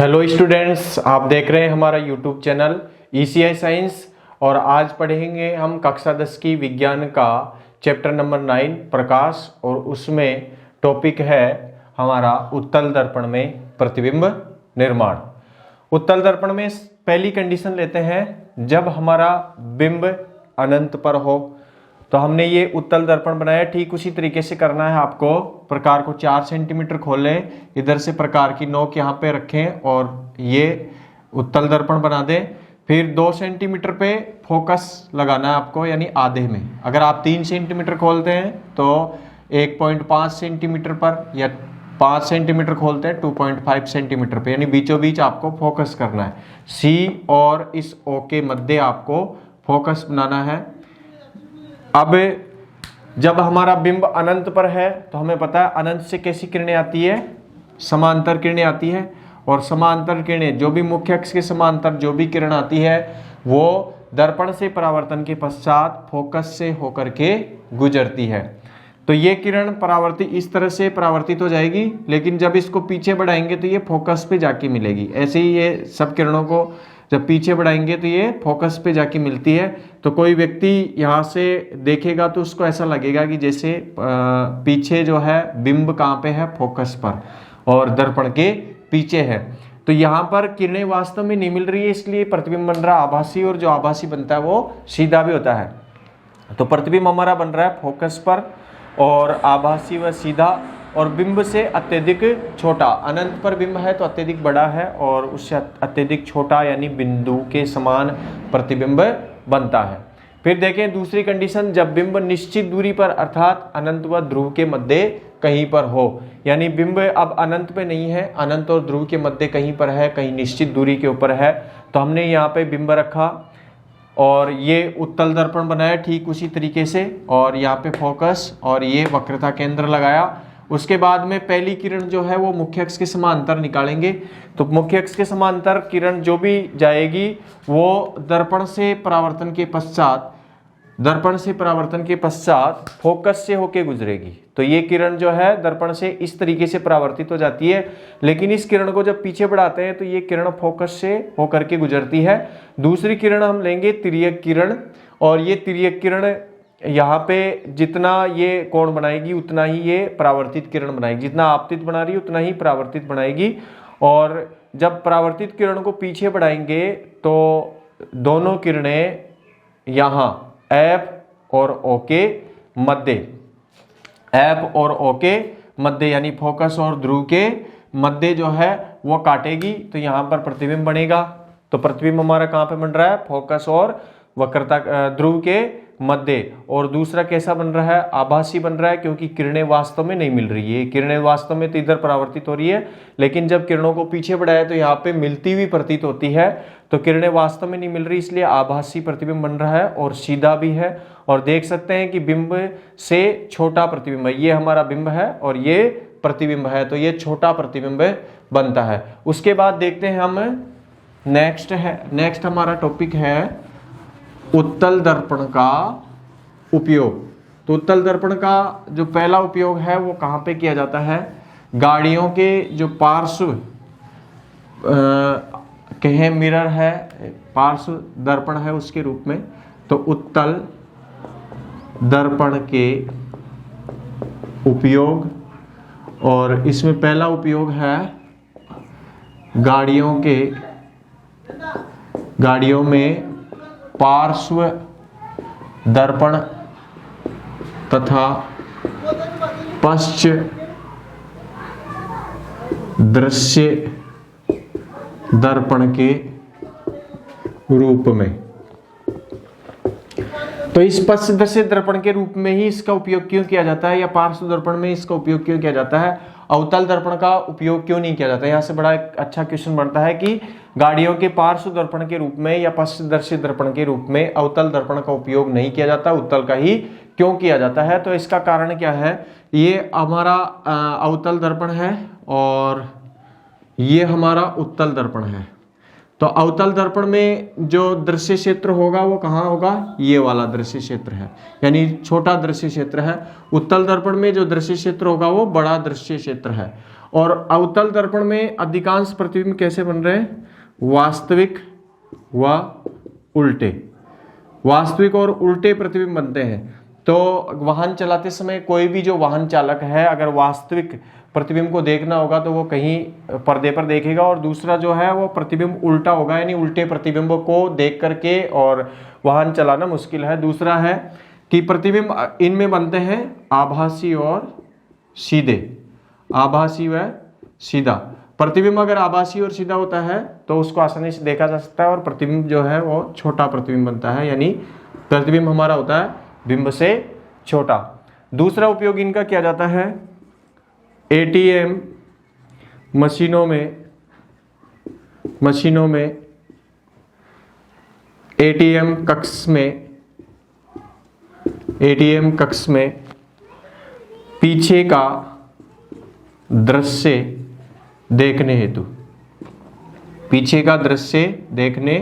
Hello students, आप देख रहे हैं हमारा यूट्यूब चैनल ECI साइंस और आज पढ़ेंगे हम कक्षा 10 की विज्ञान का चैप्टर नंबर 9 प्रकाश और उसमें टॉपिक है हमारा उत्तल दर्पण में प्रतिबिंब निर्माण। उत्तल दर्पण में पहली कंडीशन लेते हैं, जब हमारा बिंब अनंत पर हो। तो हमने ये उत्तल दर्पण बनाया, ठीक उसी तरीके से करना है आपको। प्रकार को 4 सेंटीमीटर खोलें, इधर से प्रकार की नोक यहाँ पे रखें और ये उत्तल दर्पण बना दें। फिर 2 सेंटीमीटर पे फोकस लगाना है आपको, यानी आधे में। अगर आप 3 सेंटीमीटर खोलते हैं तो 1.5 सेंटीमीटर पर, या 5 सेंटीमीटर खोलते हैं 2.5 सेंटीमीटर पे, यानी बीचों बीच आपको फोकस करना है। C और इस O के मध्य आपको फोकस बनाना है। अब जब हमारा बिंब अनंत पर है तो हमें पता है अनंत से कैसी किरणें आती है, समांतर किरणें आती है। और समांतर किरणें, जो भी मुख्य अक्ष के समांतर जो भी किरण आती है वो दर्पण से परावर्तन के पश्चात फोकस से होकर के गुजरती है। तो ये किरण परावर्तित इस तरह से परावर्तित हो जाएगी, लेकिन जब इसको पीछे बढ़ाएंगे तो ये फोकस पे जाके मिलेगी। ऐसे ही ये सब किरणों को जब पीछे बढ़ाएंगे तो ये फोकस पे जाके मिलती है। तो कोई व्यक्ति यहाँ से देखेगा तो उसको ऐसा लगेगा कि जैसे पीछे जो है बिंब कहाँ पे है, फोकस पर, और दर्पण के पीछे है। तो यहाँ पर किरणें वास्तव में नहीं मिल रही है, इसलिए प्रतिबिंब बन रहा है आभासी, और जो आभासी बनता है वो सीधा भी होता है। तो प्रतिबिंब हमारा बन रहा है फोकस पर और आभासी व सीधा, और बिंब से अत्यधिक छोटा। अनंत पर बिंब है तो अत्यधिक बड़ा है, और उससे अत्यधिक छोटा यानी बिंदु के समान प्रतिबिंब बनता है। फिर देखें दूसरी कंडीशन, जब बिंब निश्चित दूरी पर अर्थात अनंत व ध्रुव के मध्य कहीं पर हो। यानी बिंब अब अनंत पे नहीं है, अनंत और ध्रुव के मध्य कहीं पर है, कहीं निश्चित दूरी के ऊपर है। तो हमने यहाँ पे बिंब रखा और ये उत्तल दर्पण बनाया ठीक उसी तरीके से, और यहाँ पे फोकस और ये वक्रता केंद्र लगाया। उसके बाद में पहली किरण जो है वो मुख्य अक्ष के समांतर निकालेंगे। तो मुख्य अक्ष के समांतर किरण जो भी जाएगी वो दर्पण से परावर्तन के पश्चात फोकस से होके गुजरेगी। तो ये किरण जो है दर्पण से इस तरीके से परावर्तित हो जाती है, लेकिन इस किरण को जब पीछे बढ़ाते हैं तो ये किरण फोकस से होकर के गुजरती है। दूसरी किरण हम लेंगे तिर्यक किरण, और ये तिर्यक किरण यहाँ पे जितना ये कोण बनाएगी उतना ही ये परावर्तित किरण बनाएगी, जितना आपतित बना रही है उतना ही परावर्तित बनाएगी। और जब परावर्तित किरण को पीछे बढ़ाएंगे तो दोनों किरणें यहाँ F और O के मध्य यानी फोकस और ध्रुव के मध्य जो है वो काटेगी। तो यहाँ पर प्रतिबिंब बनेगा। तो प्रतिबिंब हमारा कहाँ पे बन रहा है, फोकस और वक्रता ध्रुव के मध्य। और दूसरा कैसा बन रहा है, आभासी बन रहा है, क्योंकि किरणें वास्तव में नहीं मिल रही है। किरणें वास्तव में तो इधर परावर्तित हो रही है, लेकिन जब किरणों को पीछे बढ़ाया तो यहाँ पे मिलती हुई प्रतीत होती है। तो किरणें वास्तव में नहीं मिल रही, इसलिए आभासी प्रतिबिंब बन रहा है और सीधा भी है। और देख सकते हैं कि बिंब से छोटा प्रतिबिंब है, ये हमारा बिंब है और ये प्रतिबिंब है, तो ये छोटा प्रतिबिंब बनता है। उसके बाद देखते हैं हम नेक्स्ट हमारा टॉपिक है उत्तल दर्पण का उपयोग। तो उत्तल दर्पण का जो पहला उपयोग है वो कहाँ पे किया जाता है, गाड़ियों के जो पार्श्व कहें मिरर है, पार्श्व दर्पण है उसके रूप में। तो उत्तल दर्पण के उपयोग, और इसमें पहला उपयोग है गाड़ियों में पार्श्व दर्पण तथा पश्च दृश्य दर्पण के रूप में। तो इस पश्च दृश्य दर्पण के रूप में ही इसका उपयोग क्यों किया जाता है, या पार्श्व दर्पण में इसका उपयोग क्यों किया जाता है, अवतल दर्पण का उपयोग क्यों नहीं किया जाता। यहाँ से बड़ा एक अच्छा क्वेश्चन बनता है कि गाड़ियों के पार्श्व दर्पण के रूप में या पश्चदर्शी दर्पण के रूप में अवतल दर्पण का उपयोग नहीं किया जाता, उत्तल का ही क्यों किया जाता है। तो इसका कारण क्या है, ये हमारा अवतल दर्पण है और ये हमारा उत्तल दर्पण है। तो अवतल दर्पण में जो दृश्य क्षेत्र होगा वो कहाँ होगा, ये वाला दृश्य क्षेत्र है, यानी छोटा दृश्य क्षेत्र है। उत्तल दर्पण में जो दृश्य क्षेत्र होगा वो बड़ा दृश्य क्षेत्र है। और अवतल दर्पण में अधिकांश प्रतिबिंब कैसे बन रहे हैं, वास्तविक व उल्टे, वास्तविक और उल्टे प्रतिबिंब बनते हैं। तो वाहन चलाते समय कोई भी जो वाहन चालक है, अगर वास्तविक प्रतिबिंब को देखना होगा तो वो कहीं पर्दे पर देखेगा, और दूसरा जो है वो प्रतिबिंब उल्टा होगा, यानी उल्टे प्रतिबिंब को देख करके और वाहन चलाना मुश्किल है। दूसरा है कि प्रतिबिंब इनमें बनते हैं आभासी और सीधे, आभासी व सीधा। प्रतिबिंब अगर आभासी और सीधा होता है तो उसको आसानी से देखा जा सकता है, और प्रतिबिंब जो है वो छोटा प्रतिबिंब बनता है, यानी प्रतिबिंब हमारा होता है बिंब से छोटा। दूसरा उपयोग इनका किया जाता है एटीएम मशीनों में एटीएम कक्ष में पीछे का दृश्य देखने हेतु, पीछे का दृश्य देखने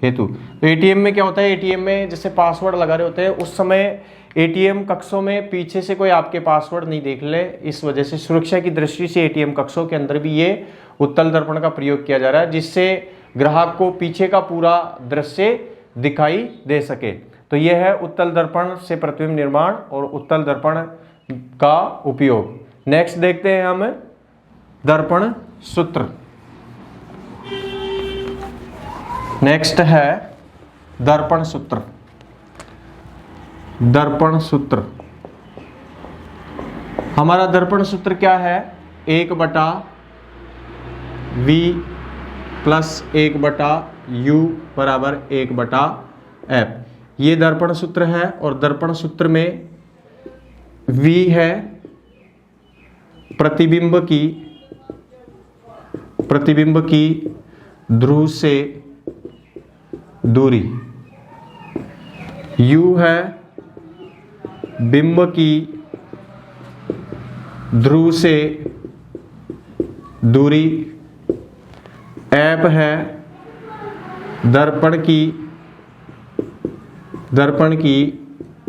हेतु। तो एटीएम में क्या होता है, एटीएम में जैसे पासवर्ड लगा रहे होते हैं, उस समय एटीएम कक्षों में पीछे से कोई आपके पासवर्ड नहीं देख ले, इस वजह से सुरक्षा की दृष्टि से एटीएम कक्षों के अंदर भी ये उत्तल दर्पण का प्रयोग किया जा रहा है, जिससे ग्राहक को पीछे का पूरा दृश्य दिखाई दे सके। तो यह है उत्तल दर्पण से प्रतिबिंब निर्माण और उत्तल दर्पण का उपयोग। नेक्स्ट देखते हैं हम दर्पण सूत्र। नेक्स्ट है दर्पण सूत्र। दर्पण सूत्र, हमारा दर्पण सूत्र क्या है, 1/v प्लस 1/u बराबर 1/f। ये दर्पण सूत्र है, और दर्पण सूत्र में v है प्रतिबिंब की ध्रुव से दूरी, u है बिंब की ध्रुव से दूरी, f है दर्पण की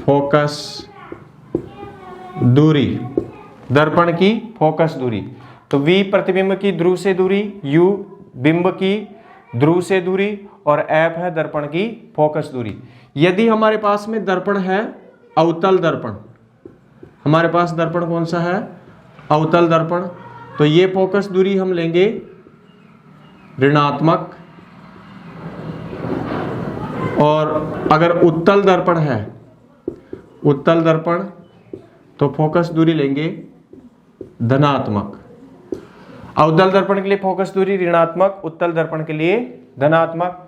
फोकस दूरी, दर्पण की फोकस दूरी। तो v प्रतिबिंब की ध्रुव से दूरी, u बिंब की ध्रुव से दूरी, और f है दर्पण की फोकस दूरी। यदि हमारे पास में दर्पण है अवतल दर्पण, हमारे पास दर्पण कौन सा है, अवतल दर्पण, तो ये फोकस दूरी हम लेंगे ऋणात्मक, और अगर उत्तल दर्पण है, उत्तल दर्पण, तो फोकस दूरी लेंगे धनात्मक। अवतल दर्पण के लिए फोकस दूरी ऋणात्मक, उत्तल दर्पण के लिए धनात्मक।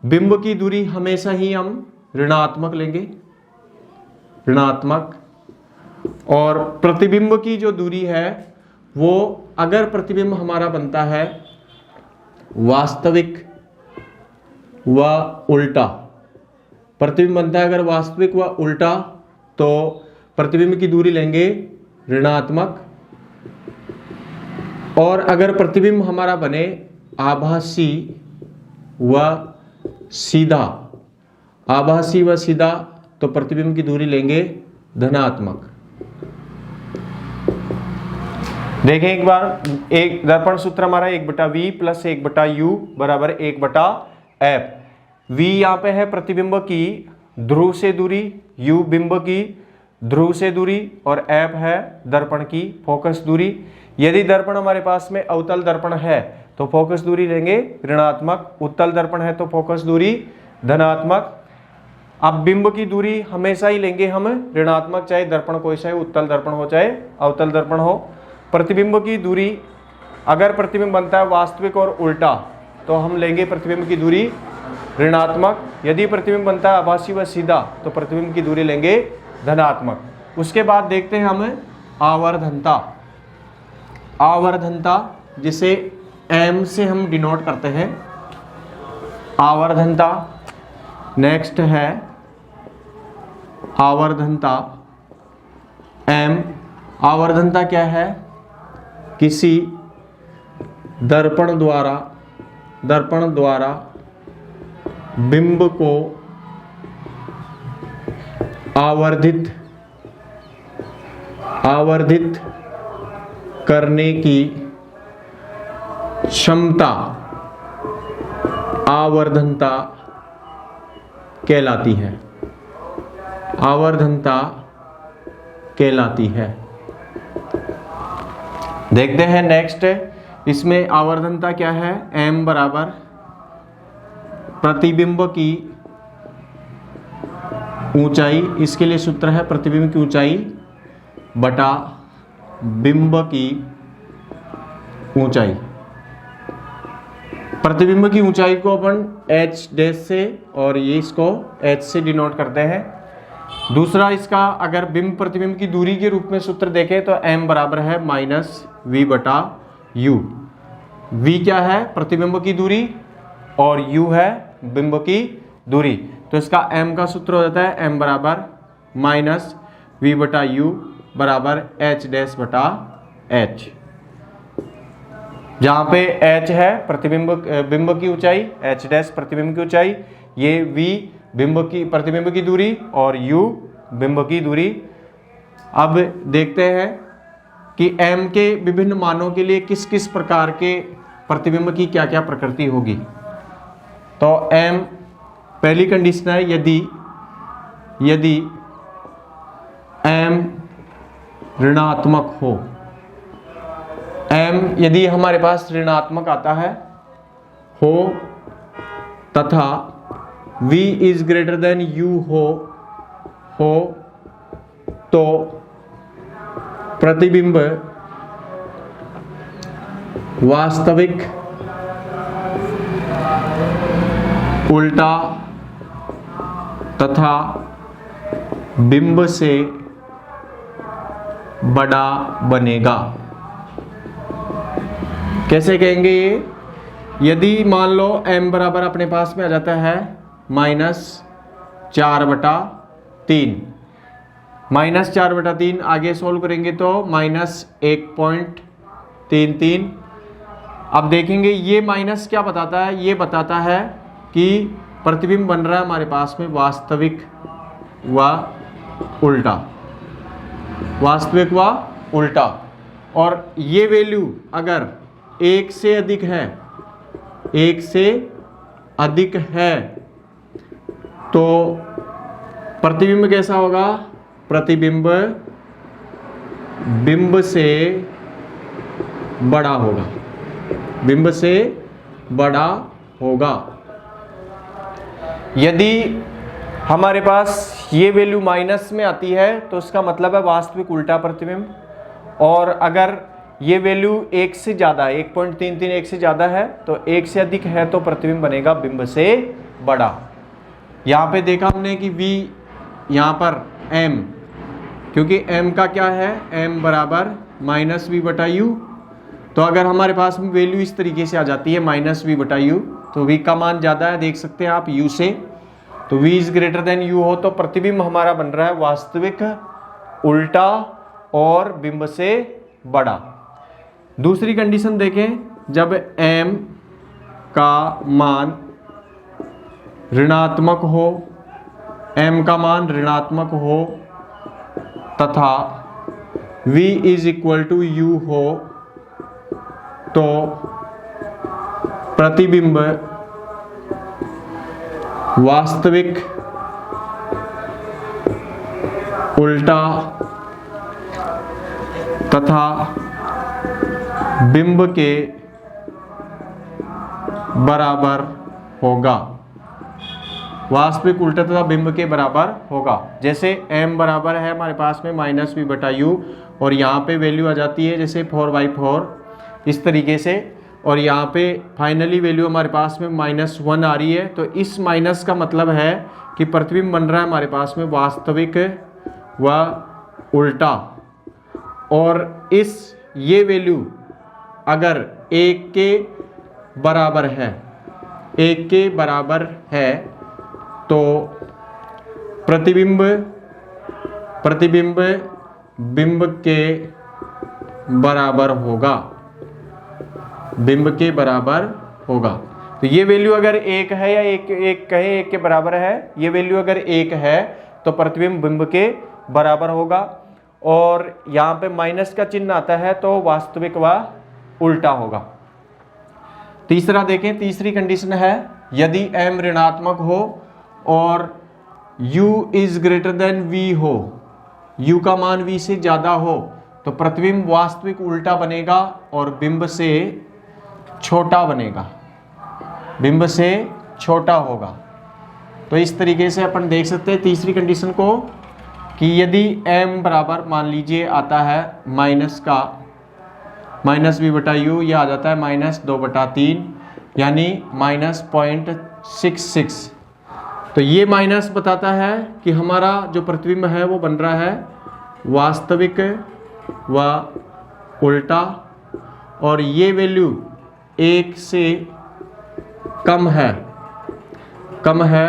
बिंब की दूरी हमेशा ही हम ऋणात्मक लेंगे, ऋणात्मक। और प्रतिबिंब की जो दूरी है वो, अगर प्रतिबिंब हमारा बनता है वास्तविक व उल्टा, प्रतिबिंब बनता है अगर वास्तविक व उल्टा, तो प्रतिबिंब की दूरी लेंगे ऋणात्मक। और अगर प्रतिबिंब हमारा बने आभासी व सीधा, आभासी व सीधा, तो प्रतिबिंब की दूरी लेंगे धनात्मक। देखें एक बार, एक दर्पण सूत्र हमारा 1/v प्लस 1/u बराबर 1/f। v यहाँ पे है प्रतिबिंब की ध्रुव से दूरी, u बिंब की ध्रुव से दूरी, और f है दर्पण की फोकस दूरी। यदि दर्पण हमारे पास में अवतल दर्पण है तो फोकस दूरी लेंगे ऋणात्मक, उत्तल दर्पण है तो फोकस दूरी धनात्मक। अब बिंब की दूरी हमेशा ही लेंगे हम ऋणात्मक, चाहे दर्पण कोई सा हो, उत्तल दर्पण हो चाहे अवतल दर्पण हो। प्रतिबिंब की दूरी, अगर प्रतिबिंब बनता है वास्तविक और उल्टा, तो हम लेंगे प्रतिबिंब की दूरी ऋणात्मक। यदि प्रतिबिंब बनता है आभासी व सीधा, तो प्रतिबिंब की दूरी लेंगे धनात्मक। उसके बाद देखते हैं हम आवर्धनता। आवर्धनता जिसे m से हम डिनोट करते हैं, आवर्धनता। नेक्स्ट है आवर्धनता m। आवर्धनता क्या है, किसी दर्पण द्वारा बिंब को आवर्धित करने की क्षमता आवर्धनता कहलाती है। आवर्धनता कहलाती है। देखते हैं नेक्स्ट, इसमें आवर्धनता क्या है। m बराबर प्रतिबिंब की ऊंचाई, इसके लिए सूत्र है प्रतिबिंब की ऊंचाई बटा बिंब की ऊंचाई। प्रतिबिंब की ऊंचाई को अपन h डैश से और ये इसको h से डिनोट करते हैं। दूसरा इसका अगर बिंब प्रतिबिंब की दूरी के रूप में सूत्र देखें तो m बराबर है माइनस v बटा u। v क्या है प्रतिबिंब की दूरी और u है बिंब की दूरी, तो इसका m का सूत्र हो जाता है m बराबर माइनस v बटा u बराबर h डैश बटा h। जहाँ पे h है बिंब की ऊंचाई, h डैश प्रतिबिंब की ऊंचाई, ये v प्रतिबिंब की दूरी और u बिंब की दूरी। अब देखते हैं कि m के विभिन्न मानों के लिए किस किस प्रकार के प्रतिबिंब की क्या क्या प्रकृति होगी। तो m पहली कंडीशन है यदि m ऋणात्मक हो, m यदि हमारे पास ऋणात्मक आता है हो तथा v is greater than u हो तो प्रतिबिंब वास्तविक उल्टा तथा बिंब से बड़ा बनेगा। कैसे कहेंगे ये, यदि मान लो m बराबर अपने पास में आ जाता है -4/3, -4/3 आगे सोल्व करेंगे तो -1.33। अब देखेंगे ये माइनस क्या बताता है, ये बताता है कि प्रतिबिंब बन रहा है हमारे पास में वास्तविक व उल्टा, वास्तविक व उल्टा। और ये वैल्यू अगर 1 से अधिक है तो प्रतिबिंब कैसा होगा, प्रतिबिंब बिंब से बड़ा होगा, बिंब से बड़ा होगा। यदि हमारे पास ये वैल्यू माइनस में आती है तो इसका मतलब है वास्तविक उल्टा प्रतिबिंब, और अगर ये वैल्यू 1 से ज़्यादा है, 1.33 1 से ज़्यादा है तो 1 से अधिक है तो प्रतिबिंब बनेगा बिंब से बड़ा। यहाँ पे देखा हमने कि v यहाँ पर m, क्योंकि m का क्या है, m बराबर -v बटा u, तो अगर हमारे पास में वैल्यू इस तरीके से आ जाती है -v बटा u तो v का मान ज़्यादा है, देख सकते हैं आप u से, तो v is greater than u हो तो प्रतिबिंब हमारा बन रहा है वास्तविक उल्टा और बिंब से बड़ा। दूसरी कंडीशन देखें, जब m का मान ऋणात्मक हो, m का मान ऋणात्मक हो तथा v is equal to u हो तो प्रतिबिंब वास्तविक उल्टा तथा बिंब के बराबर होगा, वास्तविक उल्टा तथा बिंब के बराबर होगा। जैसे m बराबर है हमारे पास में -v बटा u और यहाँ पे वैल्यू आ जाती है जैसे 4/4 इस तरीके से, और यहाँ पे फाइनली वैल्यू हमारे पास में -1 आ रही है, तो इस माइनस का मतलब है कि प्रतिबिंब बन रहा है हमारे पास में वास्तविक व उल्टा। और ये वैल्यू अगर 1 के बराबर है, 1 के बराबर है तो प्रतिबिंब बिंब के बराबर होगा, बिंब के बराबर होगा। तो ये वैल्यू अगर 1 है या एक कहें 1 के बराबर है, ये वैल्यू अगर 1 है तो प्रतिबिंब बिंब के बराबर होगा, और यहाँ पे माइनस का चिन्ह आता है तो वास्तविक व उल्टा होगा। तीसरा देखें, तीसरी कंडीशन है यदि m ऋणात्मक हो और u is greater than v हो, u का मान v से ज्यादा हो, तो प्रतिबिंब वास्तविक उल्टा बनेगा और बिंब से छोटा बनेगा, बिंब से छोटा होगा। तो इस तरीके से अपन देख सकते हैं तीसरी कंडीशन को कि यदि m बराबर मान लीजिए आता है माइनस v बटा यू, यह आ जाता है -2/3 यानी -0.66, तो ये माइनस बताता है कि हमारा जो प्रतिबिंब है वो बन रहा है वास्तविक व उल्टा, और ये वैल्यू 1 से कम है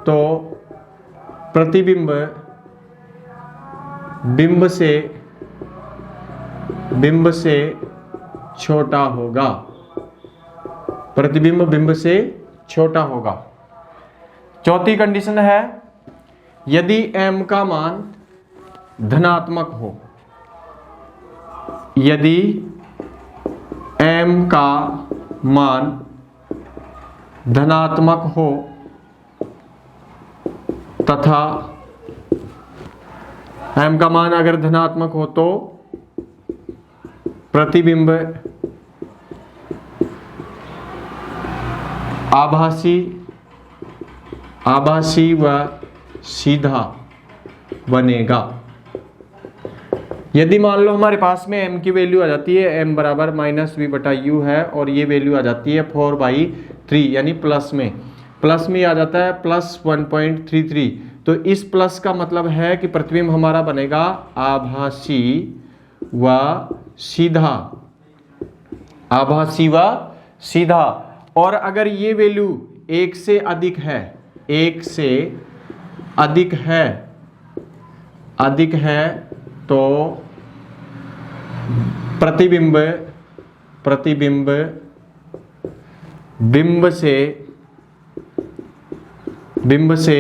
तो प्रतिबिंब बिंब से छोटा होगा, प्रतिबिंब बिंब से छोटा होगा। चौथी कंडीशन है यदि m का मान धनात्मक हो, यदि m का मान धनात्मक हो तथा m का मान अगर धनात्मक हो तो प्रतिबिंब आभासी व सीधा बनेगा। यदि मान लो हमारे पास में m की वैल्यू आ जाती है, m बराबर -v बटा u है, और ये वैल्यू आ जाती है 4/3 यानी प्लस में आ जाता है +1.33, तो इस प्लस का मतलब है कि प्रतिबिंब हमारा बनेगा आभासी व सीधा। और अगर ये वैल्यू 1 से अधिक है तो प्रतिबिंब बिंब से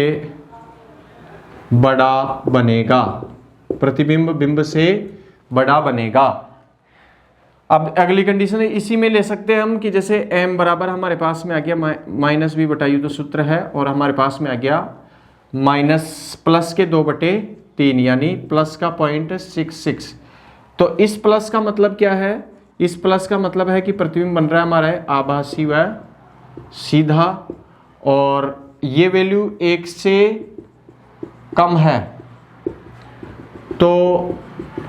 बड़ा बनेगा, प्रतिबिंब बिंब से बड़ा बनेगा। अब अगली कंडीशन है, इसी में ले सकते हैं हम कि जैसे m बराबर हमारे पास में आ गया -v बटा u तो सूत्र है, और हमारे पास में आ गया प्लस के 2/3 यानी प्लस का 0.66, तो इस प्लस का मतलब क्या है? इस प्लस का मतलब है कि प्रतिबिंब बन रहा है हमारा आभासी व सीधा, और ये वैल्यू 1 से कम है तो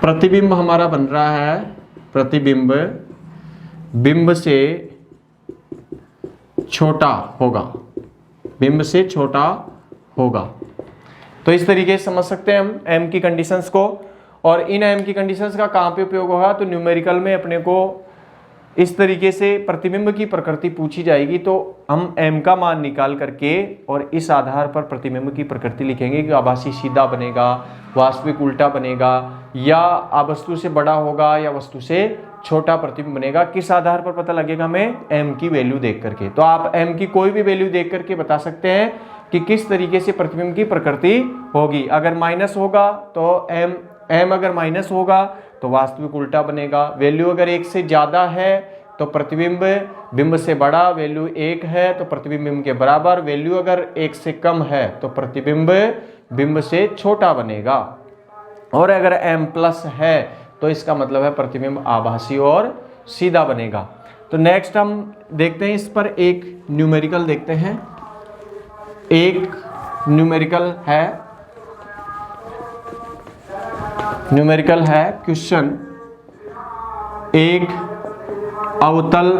प्रतिबिंब हमारा बन रहा है, प्रतिबिंब बिंब से छोटा होगा, बिंब से छोटा होगा। तो इस तरीके से समझ सकते हैं हम m की कंडीशंस को। और इन m की कंडीशंस का कहाँ पे उपयोग होगा? तो न्यूमेरिकल में अपने को इस तरीके से प्रतिबिंब की प्रकृति पूछी जाएगी तो हम m का मान निकाल करके और इस आधार पर प्रतिबिंब की प्रकृति लिखेंगे कि आभासी सीधा बनेगा, वास्तविक उल्टा बनेगा, या वस्तु से बड़ा होगा या वस्तु से छोटा प्रतिबिंब बनेगा। किस आधार पर पता लगेगा? हमें m की वैल्यू देख करके। तो आप m की कोई भी वैल्यू देख करके बता सकते हैं कि किस तरीके से प्रतिबिंब की प्रकृति होगी। अगर माइनस होगा तो m अगर माइनस होगा तो वास्तविक उल्टा बनेगा। वैल्यू अगर 1 से ज़्यादा है तो प्रतिबिंब बिंब से बड़ा, वैल्यू 1 है तो प्रतिबिंब बिंब के बराबर, वैल्यू अगर 1 से कम है तो प्रतिबिंब बिंब से छोटा बनेगा, और अगर m प्लस है तो इसका मतलब है प्रतिबिंब आभासी और सीधा बनेगा। तो नेक्स्ट हम देखते हैं, इस पर एक न्यूमेरिकल देखते हैं। एक न्यूमेरिकल है क्वेश्चन, एक अवतल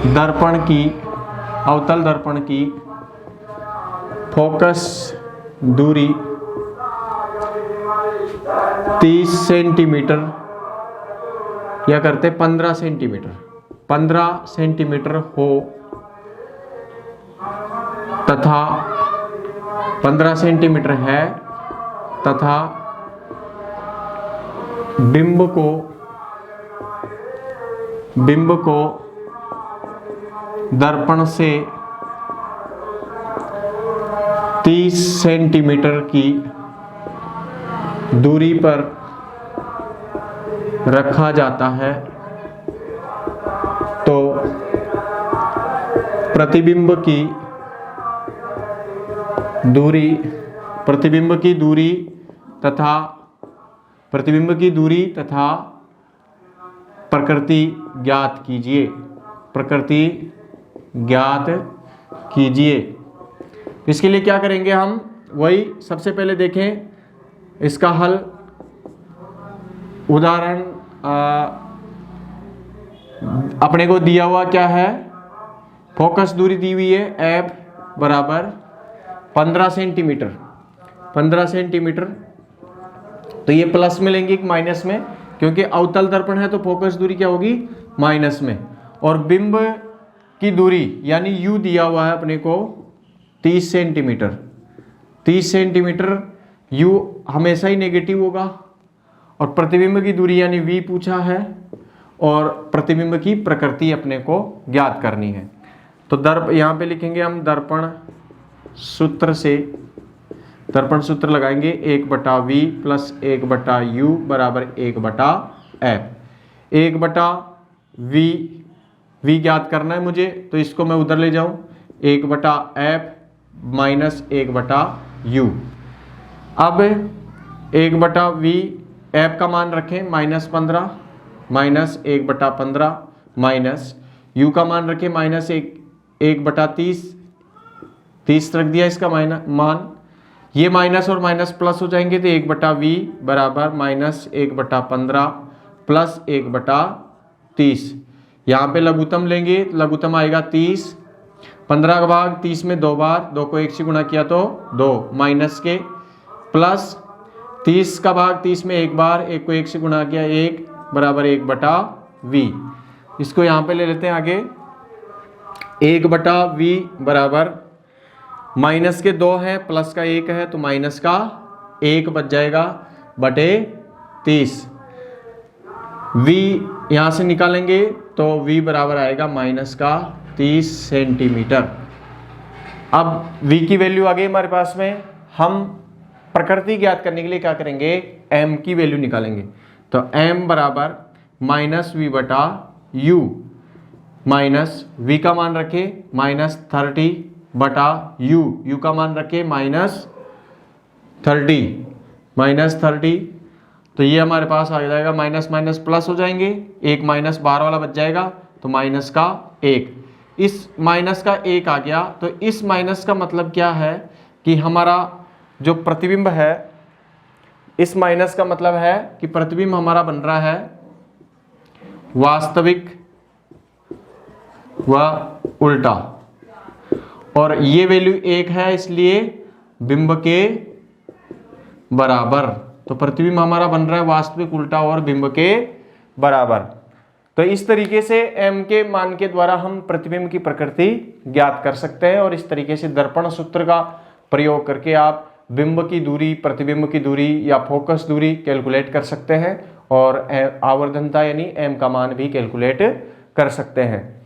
दर्पण की फोकस दूरी 30 सेंटीमीटर या करते 15 सेंटीमीटर हो तथा 15 सेंटीमीटर है तथा बिंब को दर्पण से 30 सेंटीमीटर की दूरी पर रखा जाता है तो प्रतिबिंब की तथा प्रकृति ज्ञात कीजिए। इसके लिए क्या करेंगे हम, वही सबसे पहले देखें इसका हल। उदाहरण अपने को दिया हुआ क्या है, फोकस दूरी दी हुई है एफ बराबर 15 सेंटीमीटर। तो ये प्लस में लेंगे कि माइनस में, क्योंकि अवतल दर्पण है तो फोकस दूरी क्या होगी, माइनस में। और बिंब की दूरी यानी यू दिया हुआ है अपने को 30 सेंटीमीटर। यू हमेशा ही नेगेटिव होगा। और प्रतिबिंब की दूरी यानी वी पूछा है, और प्रतिबिंब की प्रकृति अपने को ज्ञात करनी है। तो यहाँ पे लिखेंगे हम दर्पण सूत्र लगाएंगे 1/v प्लस 1/u बराबर 1/f। 1/v ज्ञात करना है मुझे, तो इसको मैं उधर ले जाऊं, 1/f माइनस 1/u। अब 1/v f का मान रखें -15 माइनस 1/15 माइनस u का मान रखें -1/30 रख दिया इसका मान। ये माइनस और माइनस प्लस हो जाएंगे तो 1/v बराबर -1/15 प्लस 1/30। यहाँ पे लघुत्तम लेंगे, लघुत्तम आएगा 30। 15 का भाग 30 में 2 बार, 2 को 1 से गुणा किया तो 2 माइनस के, प्लस 30 का भाग 30 में 1 बार, 1 को 1 से गुणा किया 1 बराबर 1/v। इसको यहाँ पे ले लेते हैं आगे। 1/v बराबर माइनस के 2 है, प्लस का 1 है, तो माइनस का 1 बच जाएगा बटे 30। v यहाँ से निकालेंगे तो v बराबर आएगा -30 सेंटीमीटर। अब v की वैल्यू आ गई हमारे पास में। हम प्रकृति ज्ञात करने के लिए क्या करेंगे, m की वैल्यू निकालेंगे। तो m बराबर -v/u माइनस v का मान रखे -30/u, u का मान रखे -30। तो ये हमारे पास आ जाएगा माइनस माइनस प्लस हो जाएंगे, एक माइनस बाहर वाला बच जाएगा तो माइनस का 1। इस माइनस का 1 आ गया, तो इस माइनस का मतलब क्या है कि हमारा जो प्रतिबिंब है, इस माइनस का मतलब है कि प्रतिबिंब हमारा बन रहा है वास्तविक व उल्टा, और ये वैल्यू 1 है इसलिए बिंब के बराबर। तो प्रतिबिंब हमारा बन रहा है वास्तविक उल्टा और बिंब के बराबर। तो इस तरीके से m के मान के द्वारा हम प्रतिबिंब की प्रकृति ज्ञात कर सकते हैं, और इस तरीके से दर्पण सूत्र का प्रयोग करके आप बिंब की दूरी, प्रतिबिंब की दूरी या फोकस दूरी कैलकुलेट कर सकते हैं, और आवर्धनता यानी m का मान भी कैलकुलेट कर सकते हैं।